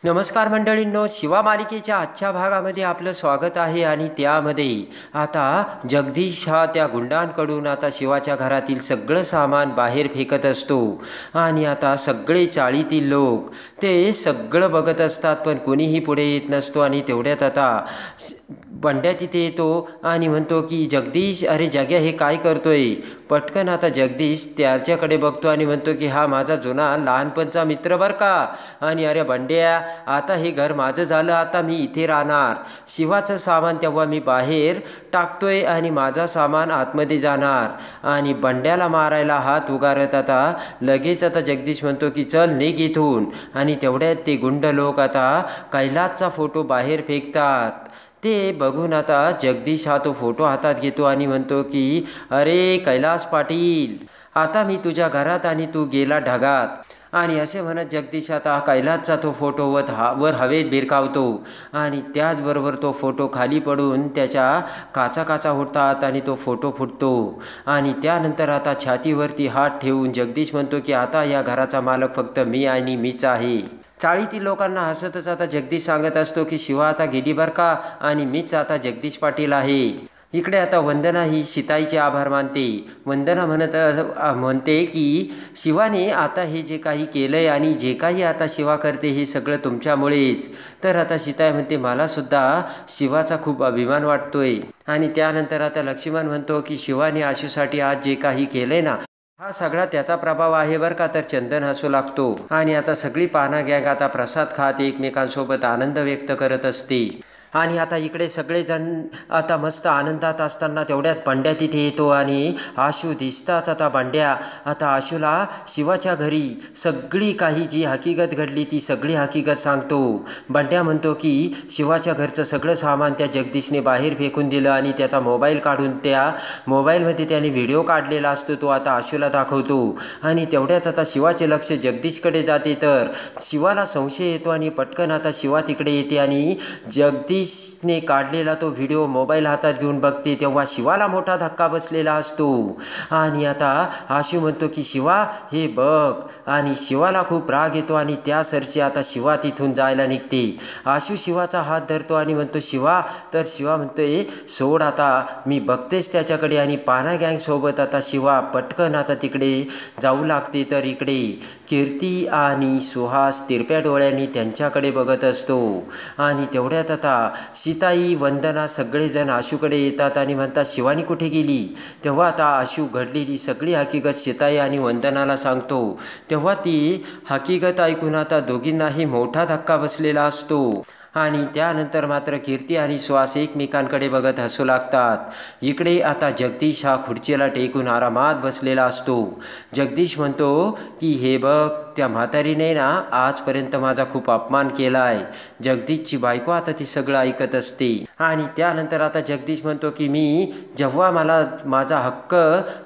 नमस्कार मंडळींनो, शिवा मालिकेच्या आजच्या भागामध्ये आपलं स्वागत आहे. आणि त्यामध्ये आता जगदीश हा त्या गुंडांकडून आता शिवाच्या घरातील सगळं सामान बाहेर फेकत असतो. आणि आता सगळे चाळीतील लोक ते सगळं बघत असतात, पण कोणीही पुढे येत नसतो. आणि तेवढ्यात आता बंड्या तिथे येतो आणि म्हणतो की जगदीश, अरे जग्या, हे काय करतोय? पटकन आता जगदीश त्याच्याकडे बघतो आणि म्हणतो की हा माझा जुना लहानपणचा मित्र बरं का. आणि अरे बंड्या, आता हे घर माझं झालं, आता मी इथे राहणार. शिवाचं सामान तेव्हा मी बाहेर टाकतोय आणि माझा सामान आतमध्ये जाणार. आणि बंड्याला मारायला हात उगारत आता लगेच आता जगदीश म्हणतो की चल निघ इथून. आणि तेवढ्यात ते गुंड लोक आता कैलासचा फोटो बाहेर फेकतात. ते बघून आता जगदीश हा तो फोटो हातात घेतो आणि म्हणतो की अरे कैलास पाटील, आता मी तुझ्या घरात आणि तू गेला ढगात. आणि असे म्हणत जगदीश आता कैलासचा तो फोटो वर हवेत भिरकावतो. आणि त्याचबरोबर तो फोटो खाली पडून त्याच्या काचा उडतात आणि तो फोटो फुटतो. आणि त्यानंतर आता छातीवरती हात ठेवून जगदीश म्हणतो की आता या घराचा मालक फक्त मी आणि मीच आहे. चाळीतील लोकांना हसतच आता जगदीश सांगत असतो की शिवा आता गेली बरं का, आणि मीच आता जगदीश पाटील आहे. इकडे आता वंदना ही सीताईचे आभार मानते. वंदना म्हणते की शिवाने आता हे जे काही केलं आहे आणि जे काही आता शिवा करते हे सगळं तुमच्यामुळेच. तर आता सीताई म्हणते मलासुद्धा शिवाचा खूप अभिमान वाटतोय. आणि त्यानंतर आता लक्ष्मण म्हणतो की शिवाने आशूसाठी आज जे काही केलं आहे ना, हा सगळा त्याचा प्रभाव आहे बरं का. तर चंदन हसू लागतो. आणि आता सगळी पाना गँग आता प्रसाद खात एकमेकांसोबत आनंद व्यक्त करत असते. आणि आता इकडे सगळेजण आता मस्त आनंदात असताना तेवढ्यात बंड्या तिथे येतो. आणि आशू दिसताच आता बंड्या आता आशूला शिवाच्या घरी सगळी काही जी हकीकत घडली ती सगळी हकीकत सांगतो. बंड्या म्हणतो की शिवाच्या घरचं सगळं सामान त्या जगदीशने बाहेर फेकून दिलं आणि त्याचा मोबाईल काढून त्या मोबाईलमध्ये त्याने व्हिडिओ काढलेला असतो तो आता आशूला दाखवतो. आणि तेवढ्यात आता शिवाचे लक्ष जगदीशकडे जाते. तर शिवाला संशय येतो आणि पटकन आता शिवा तिकडे येते आणि जगदीशने काढलेला तो व्हिडिओ मोबाईल हातात घेऊन बघते. तेव्हा शिवाला मोठा धक्का बसलेला असतो. आणि आता आशू म्हणतो की शिवा हे बघ. आणि शिवाला खूप राग येतो आणि त्या सरशी आता शिवा तिथून जायला निघते. आशू शिवाचा हात धरतो आणि म्हणतो शिवा. तर शिवा म्हणतोय सोड आता, मी बघतेच त्याच्याकडे. आणि पाना गँगसोबत आता शिवा पटकन आता तिकडे जाऊ लागते. तर इकडे कीर्ती आणि सुहास तिरप्या डोळ्यांनी त्यांच्याकडे बघत असतो. आणि तेवढ्यात आता सीताई, वंदना सगळेजण आशूकडे येतात आणि म्हणतात शिवानी कुठे गेली. तेव्हा आता आशू घडलेली सगळी हकीकत सीताई आणि वंदनाला सांगतो. तेव्हा ती हकीकत ऐकून आता दोघींनाही मोठा धक्का बसलेला असतो. आणि त्यानंतर मात्र कीर्ती आणि सुहास एकमेकांकडे बघत हसू लागतात. इकडे आता जगदीश हा खुर्चीला टेकून आरामात बसलेला असतो. जगदीश म्हणतो की हे बघ, त्या म्हातारीने ना आजपर्यंत माझा खूप अपमान केला आहे. जगदीशची बायको आता ती सगळं ऐकत असते. आणि त्यानंतर आता जगदीश म्हणतो की मी जेव्हा मला माझा हक्क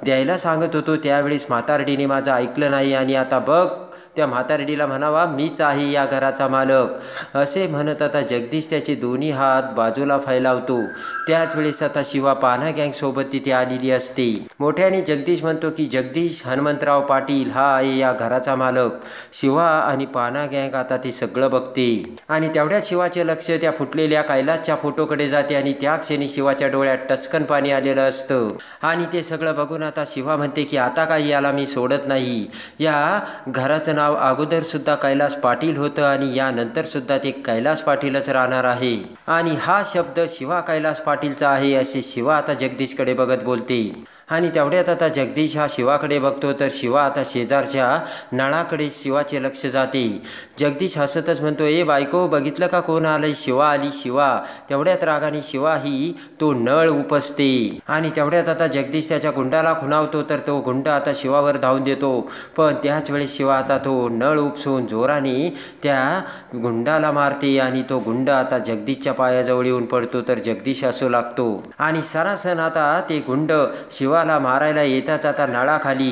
द्यायला सांगत होतो त्यावेळेस म्हातारडीने माझं ऐकलं नाही. आणि आता बघ, त्या म्हातारडीला म्हणावा मीच आहे या घराचा मालक. असे म्हणत आता जगदीश त्याचे दोन्ही हात बाजूला फैलावतो. त्याच वेळेस आता शिवा पाना गँगसोबत तिथे आलेली असते. मोठ्याने जगदीश म्हणतो की जगदीश हनुमंतराव पाटील हा आहे या घराचा मालक. शिवा आणि पाना गँग आता ते सगळं बघते. आणि तेवढ्यात शिवाचे लक्ष त्या फुटलेल्या कैलासच्या फोटोकडे जाते. आणि त्या क्षणी शिवाच्या डोळ्यात टचकन पाणी आलेलं असतं. आणि ते सगळं बघून आता शिवा म्हणते की आता काही याला मी सोडत नाही. या घराचं नाव अगोदर सुद्धा कैलास पाटील होतं आणि यानंतर सुद्धा ते कैलास पाटीलच राहणार आहे. आणि हा शब्द शिवा कैलास पाटीलचा आहे असे शिवा आता जगदीशकडे बघत बोलते. आणि तेवढ्यात आता जगदीश हा शिवाकडे बघतो. तर शिवा आता शेजारच्या नळाकडे शिवाचे लक्ष जाते. जगदीश हसतच म्हणतो ए बायको, बघितलं का कोण आलंय? शिवा आली शिवा. तेवढ्यात रागाने शिवा ही तो नळ उपसते. आणि तेवढ्यात आता जगदीश त्याच्या गुंडाला खुणावतो. तर तो गुंड आता शिवावर धावून देतो. पण त्याच वेळेस शिवा आता तो नळ उपसून जोराने त्या गुंडाला मारते. आणि तो गुंड आता जगदीशच्या पायाजवळ येऊन पडतो. तर जगदीश हसू लागतो. आणि सरासर आता ते गुंड शिवाला मारायला येताच आता नळाखाली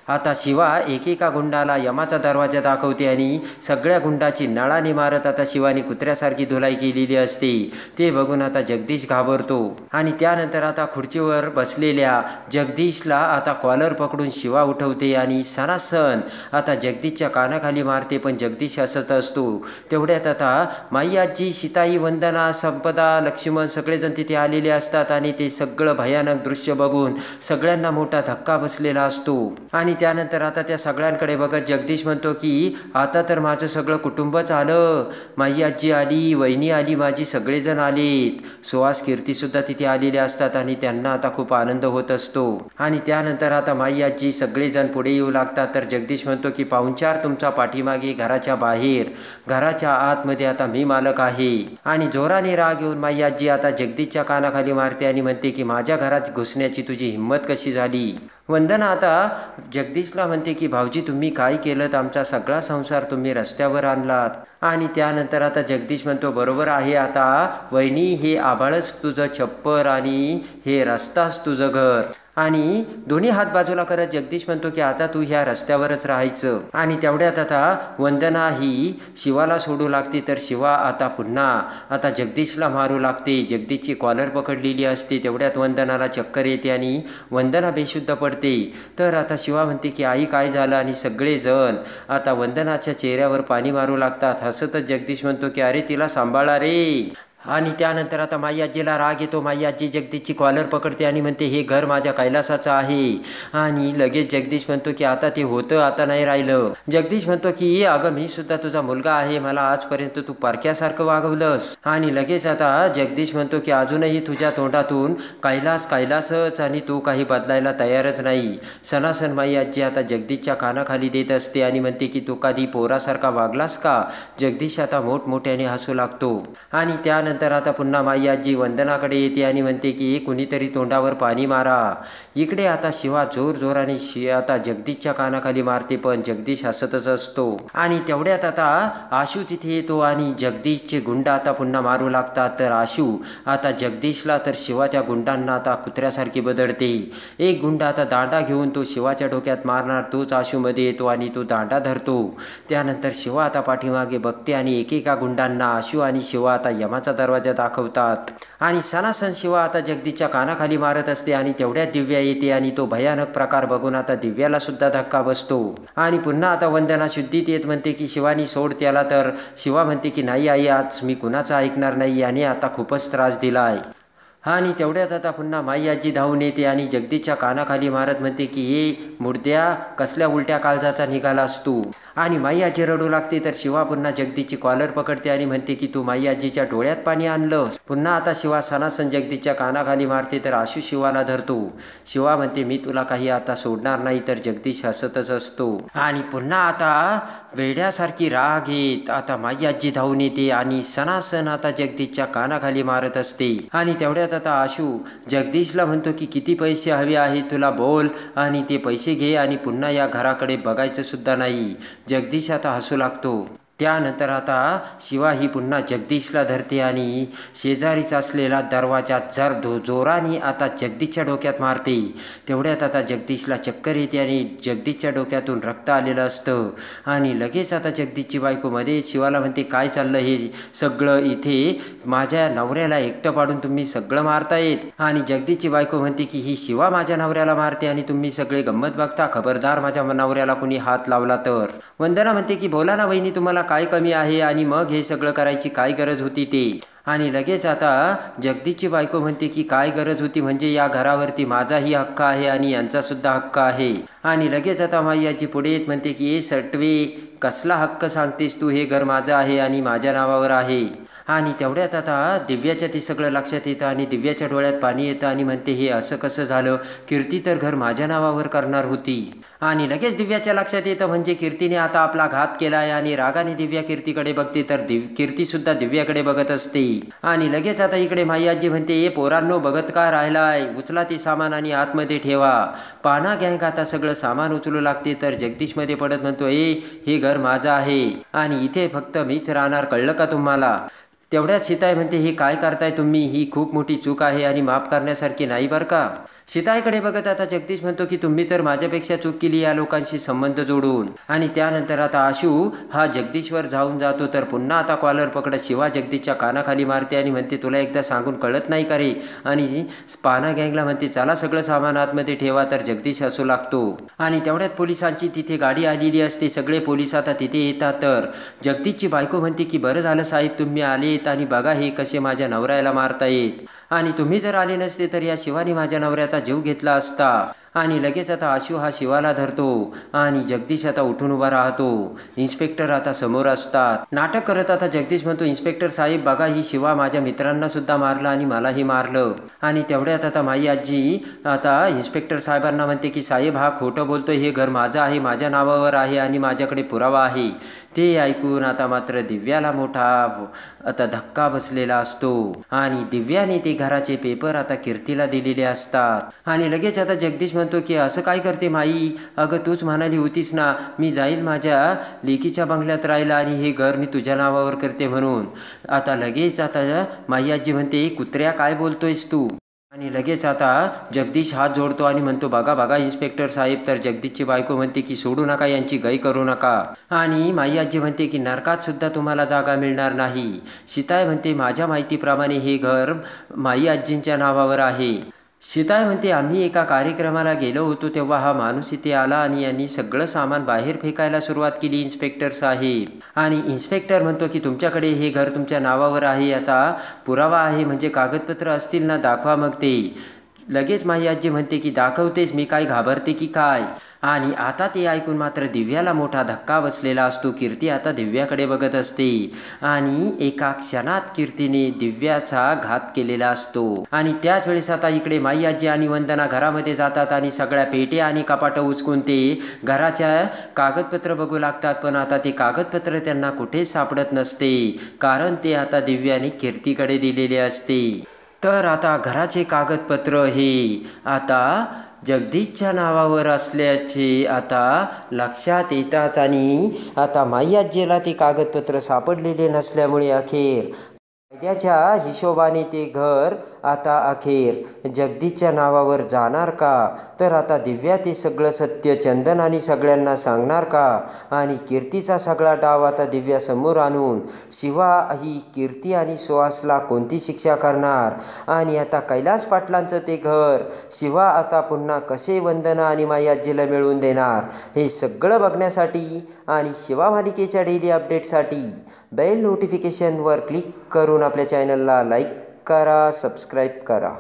आता शिवा एकेका गुंडाला यमाचा दरवाजा दाखवते आणि सगळ्या गुंडाची नळाने मारत आता शिवाने कुत्र्यासारखी धुलाई केलेली असते. ते बघून आता जगदीश घाबरतो आणि त्यानंतर आता खुर्चीवर बसलेल्या जगदीशला आता कॉलर पकडून शिवा उठवते आणि सणासण आता जगदीशच्या कानाखाली मारते. पण जगदीश हसत असतो. तेवढ्यात आता माई आजी, सीताई, वंदना, संपदा, लक्ष्मण सगळेजण तिथे आलेले असतात आणि ते सगळं भयानक दृश्य बघून सगळ्यांना मोठा धक्का बसलेला असतो. आणि त्यानंतर आता त्या सगळ्यांकडे बघत जगदीश म्हणतो की आता तर माझं सगळं कुटुंबच आलं. माई आजी आली, वहिनी आली, माझी सगळेजण आलेत. सुहास, कीर्तीसुद्धा तिथे आलेले असतात आणि त्यांना आता खूप आनंद होत असतो. आणि त्यानंतर आता माई आजी सगळेजण पुढे येऊ लागतात. तर जगदीश म्हणतो की पाहुणचार तुमचा पाठीमागे, घराच्या बाहेर, घराच्या आतमध्ये आता मी मालक आहे. आणि जोराने राग येऊन माई आजी आता जगदीशच्या कानाखाली मारते आणि म्हणते की माझ्या घरात घुसण्याची तुझी हिंमत कशी झाली. वंदना आता जगदीशला म्हणते की भाऊजी, तुम्ही काय केलं, आमचा सगळा संसार तुम्ही रस्त्यावर आणलात. आणि त्यानंतर आता जगदीश म्हणतो बरोबर आहे, आता वहिनी हे आभाळच तुझं छप्पर आणि हे रस्ताच तुझं घर. आणि दोन्ही हात बाजूला करत जगदीश म्हणतो की आता तू ह्या रस्त्यावरच राहायचं. आणि तेवढ्यात आता वंदना ही शिवाला सोडू लागते. तर शिवा आता पुन्हा आता जगदीशला मारू लागते. जगदीशची कॉलर पकडलेली असते. तेवढ्यात वंदनाला चक्कर येते आणि वंदना बेशुद्ध पडते. तर आता शिवा म्हणते की आई काय झालं. आणि सगळेजण आता वंदनाच्या चेहऱ्यावर पाणी मारू लागतात. हसतच जगदीश म्हणतो की अरे तिला सांभाळा रे. आणि त्यानंतर आता माई आजीला राग येतो. माई आजी जगदीशची कॉलर पकडते आणि म्हणते हे घर माझ्या कैलासाचं आहे. आणि लगेच जगदीश म्हणतो की आता ते होतं, आता नाही राहिलं. जगदीश म्हणतो की अगं मी सुद्धा तुझा मुलगा आहे, मला आजपर्यंत तू पारख्यासारखं वागवलंस. आणि लगेच आता जगदीश म्हणतो की अजूनही तुझ्या तोंडातून कैलासच आणि तू काही बदलायला तयारच नाही. सणासण माई आजी आता जगदीशच्या कानाखाली देत असते आणि म्हणते की तू कधी पोरासारखा वागलास का. जगदीश आता मोठमोठ्याने हसू लागतो. आणि त्यानंतर आता पुन्हा माई आजी वंदनाकडे येते आणि म्हणते की कुणीतरी तोंडावर पाणी मारा. इकडे आता शिवा जोराने आता जगदीशच्या कानाखाली मारते. पण जगदीश हसतच असतो. आणि तेवढ्यात आता आशू तिथे येतो आणि जगदीशचे गुंड आता पुन्हा मारू लागतात. तर आशू आता जगदीशला तर शिवा त्या गुंडांना आता कुत्र्यासारखी बदलते. एक गुंड आता दांडा घेऊन तो शिवाच्या डोक्यात मारणार. तोच आशूमध्ये येतो आणि तो दांडा धरतो. त्यानंतर शिवा आता पाठीमागे बघते आणि एकेका गुंडांना आशू आणि शिवा आता यमाचा दरवाजा दाखवतात. आणि सणासण शिवा आता जगदीशच्या कानाखाली मारत असते. आणि तेवढ्यात दिव्या येते आणि तो भयानक प्रकार बघून आता दिव्याला सुद्धा धक्का बसतो. आणि पुन्हा आता वंदना शुद्धीत येत म्हणते की शिवानी सोड त्याला. तर शिवा म्हणते की नाही आई, आज मी कुणाचं ऐकणार नाही, याने आता खूपच त्रास दिलाय. आणि तेवढ्यात आता पुन्हा माई आजी धावून येते आणि जगदीशच्या कानाखाली मारत म्हणते की हे मुर्द्या कसल्या उलट्या काळजाचा निघालास तू. आणि माई आजी रडू लागते. तर शिवा पुन्हा जगदीशची कॉलर पकडते आणि म्हणते की तू माई आजीच्या डोळ्यात पाणी आणलंस. पुन्हा आता शिवा सणासण जगदीशच्या कानाखाली मारते. तर आशू शिवाला धरतो. शिवा म्हणते मी तुला काही आता सोडणार नाही. तर जगदीश हसतच असतो. आणि पुन्हा आता वेड्यासारखी राग येत आता माई आजी धावून येते आणि सणासण आता जगदीशच्या कानाखाली मारत असते. आणि तेवढ्यात आता आशू जगदीशला म्हणतो की किती पैसे हवे आहेत तुला, बोल आणि ते पैसे घे आणि पुन्हा या घराकडे बघायचं सुद्धा नाही. जगदीश आता हसू लागतो. त्यानंतर आता शिवा ही पुन्हा जगदीशला धरते आणि शेजारीच असलेला दरवाजा जोराने आता जगदीशच्या डोक्यात मारते. तेवढ्यात आता जगदीशला चक्कर येते आणि जगदीशच्या डोक्यातून रक्त आलेलं असतं. आणि लगेच आता जगदीशची बायको मध्ये शिवाला म्हणते काय चाललं हे सगळं इथे, माझ्या नवऱ्याला एकटं पाडून तुम्ही सगळं मारतायत. आणि जगदीशची बायको म्हणते की ही शिवा माझ्या नवऱ्याला मारते आणि तुम्ही सगळे गंमत बघता, खबरदार माझ्या नवऱ्याला कुणी हात लावला तर. वंदना म्हणते की बोला ना वहिनी, तुम्हाला काय कमी आहे आणि मग हे सगळं करायची काय गरज होती ते. आणि लगेच आता जगदीशची बायको म्हणते की काय गरज होती म्हणजे या घरावरती माझाही हक्क आहे आणि यांचासुद्धा हक्क आहे. आणि लगेच आता माई आजी पुढे येत म्हणते की ए सटवे, कसला हक्क सांगतेस तू, हे घर माझं आहे आणि माझ्या नावावर आहे. आणि तेवढ्यात आता दिव्याच्या ते सगळं लक्षात येतं आणि दिव्याच्या डोळ्यात पाणी येतं आणि म्हणते हे असं कसं झालं, कीर्ती तर घर माझ्या नावावर करणार होती. आणि लगेच दिव्याच्या लक्षात येतं म्हणजे कीर्तीने आता आपला घात केला आहे. आणि रागाने दिव्या कीर्तीकडे बघते तर कीर्तीसुद्धा दिव्याकडे बघत असते. आणि लगेच आता इकडे माई आजी म्हणते ए पोरांनो, बघत का राहिलाय, उचला ते सामान आणि आतमध्ये ठेवा. पाना गँग आता सगळं सामान उचलू लागते. तर जगदीशमध्ये पडत म्हणतो हे घर माझं आहे आणि इथे फक्त मीच राहणार, कळलं का तुम्हाला. तेवढ्यात सीताई म्हणते हे काय करताय तुम्ही, ही खूप मोठी चूक आहे आणि माफ करण्यासारखी नाही बरं का. सीताईकडे बघत आता जगदीश म्हणतो की तुम्ही तर माझ्यापेक्षा चूक केली या लोकांशी संबंध जोडून. आणि त्यानंतर आता आशू हा जगदीशवर जाऊन जातो. तर पुन्हा आता कॉलर पकडत शिवा जगदीशच्या कानाखाली मारते आणि म्हणते तुला एकदा सांगून कळत नाही का रे. आणि पाना गँगला म्हणते चला सगळं सामान आतमध्ये ठेवा. तर जगदीश हसू लागतो. आणि तेवढ्यात पोलिसांची तिथे गाडी आलेली असते. सगळे पोलीस आता तिथे येतात. तर जगदीशची बायको म्हणते की बरं झालं साहेब तुम्ही आलेत आणि बघा हे कसे माझ्या नवऱ्याला मारतायत. आणि तुम्ही जर आले नसते तर या शिवानी माझ्या नवऱ्याचा जीव घेतला असता. आणि लगेच आता आशू हा शिवाला धरतो आणि जगदीश आता उठून उभा राहतो. इन्स्पेक्टर आता समोर असतात. नाटक करत आता जगदीश म्हणतो इन्स्पेक्टर साहेब बघा ही शिवा माझ्या मित्रांना सुद्धा मारलं आणि मलाही मारलं. आणि तेवढ्यात आता माई आजी आता इन्स्पेक्टर साहेबांना म्हणते की साहेब हा खोटं बोलतोय. हे घर माझं आहे, माझ्या नावावर आहे आणि माझ्याकडे पुरावा आहे. ते ऐकून आता मात्र दिव्याला मोठा आता धक्का बसलेला असतो. आणि दिव्याने ते घराचे पेपर आता कीर्तीला दिलेले असतात. आणि लगेच आता जगदीश म्हणतो की असं काय करते माई. अगं तूच म्हणाली होतीस ना मी जाईल माझ्या लेकीच्या बंगल्यात राहिला आणि हे घर मी तुझ्या नावावर करते म्हणून. आता लगेच आता माई आजी म्हणते कुत्र्या काय बोलतोयस तू. आणि लगेच आता जगदीश हात जोडतो आणि म्हणतो बघा बघा इन्स्पेक्टर साहेब. तर जगदीशची बायको म्हणते की सोडू नका यांची गय करू नका. आणि माई आजी म्हणते की नरकात सुद्धा तुम्हाला जागा मिळणार नाही. सीताई म्हणते माझ्या माहितीप्रमाणे हे घर माई आजींच्या नावावर आहे. सीताई म्हणते आम्ही एका कार्यक्रमाला गेलो होतो तेव्हा हा माणूस इथे आला आणि यांनी सगळं सामान बाहेर फेकायला सुरुवात केली इन्स्पेक्टर साहेब. आणि इन्स्पेक्टर म्हणतो की तुमच्याकडे हे घर तुमच्या नावावर आहे याचा पुरावा आहे म्हणजे कागदपत्र असतील ना दाखवा मग ते. लगेच माई आजी म्हणते की दाखवतेस मी काय घाबरते की काय. आणि आता ते ऐकून मात्र दिव्याला मोठा धक्का बसलेला असतो. कीर्ती आता दिव्याकडे बघत असते आणि एका क्षणात कीर्तीने दिव्याचा घात केलेला असतो. आणि त्याच वेळेस आता इकडे माई आजी आणि वंदना घरामध्ये जातात आणि सगळ्या पेटे आणि कपाटं उचकून ते घराच्या कागदपत्र बघू लागतात. पण आता ते कागदपत्र त्यांना कुठेच सापडत नसते कारण ते आता दिव्याने कीर्तीकडे दिलेले असते. तर आता घराचे कागदपत्र हे आता जगदीशच्या नावावर असल्याचे आता लक्षात येतात. आणि आता माई आजीला ते कागदपत्र सापडलेले नसल्यामुळे अखेर कायद्याच्या हिशोबाने ते घर आता अखेर जगदीशच्या नावावर जाणार का. तर आता दिव्या ते सगळं सत्य चंदन आणि सगळ्यांना सांगणार का. आणि कीर्तीचा सगळा डाव आता दिव्या समोर आणून शिवा ही कीर्ती आणि सुहासला कोणती शिक्षा करणार. आणि आता कैलास पाटलांचं ते घर शिवा आता पुन्हा कसे वंदना आणि माई आजीला मिळवून देणार. हे सगळं बघण्यासाठी आणि शिवा मालिकेच्या डेली अपडेटसाठी बेल नोटिफिकेशनवर क्लिक करून आपल्या चॅनलला लाईक करा, सबस्क्राईब करा.